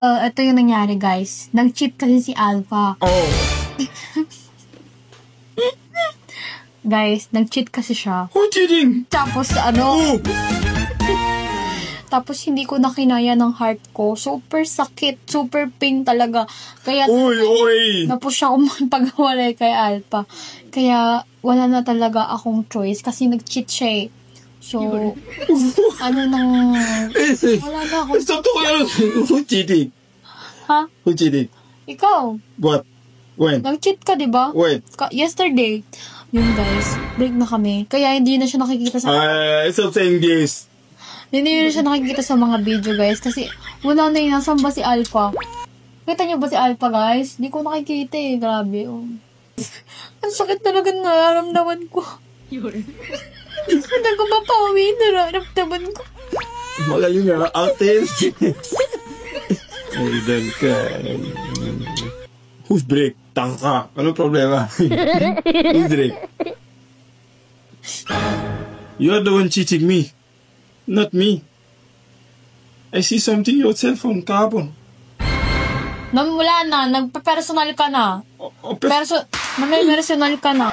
Ito yung nangyari, guys. Nag-cheat kasi si Alpha. Oh. Guys, nag-cheat kasi siya. Who cheating? Tapos, Oh. Tapos hindi ko na kinaya ng heart ko. Super sakit. Super pain talaga. Kaya, Uy. napush ako magpagawalay kay Alpha. Kaya, wala na talaga akong choice. Kasi nag-cheat siya eh. So, ano nang... Wala na ako. Stop talking. Who cheating? Ha? Who cheating? Ikaw. What? When? Nag-cheat ka, di ba? When? Yesterday. Yun, guys. Break na kami. Kaya hindi na siya nakikita sa... Stop saying this. Hindi na siya nakikita sa mga video, guys. Kasi wala na yun. Nasaan ba si Alpha? Kita niyo ba si Alpha, guys? Hindi ko nakikita eh. Grabe. Oh. Ang sakit talaga nararamdaman ko. Hindi ko mapawi. Nararamdaman ko. Magaling na. Artist. Idol ka. Who's Drake? Tangka. Anong problema? Who's Drake? You are the one cheating me. Not me. I see something in your cell phone, kahapon. Wala na. Nagpa-personal ka na. Oh, Personal ka na.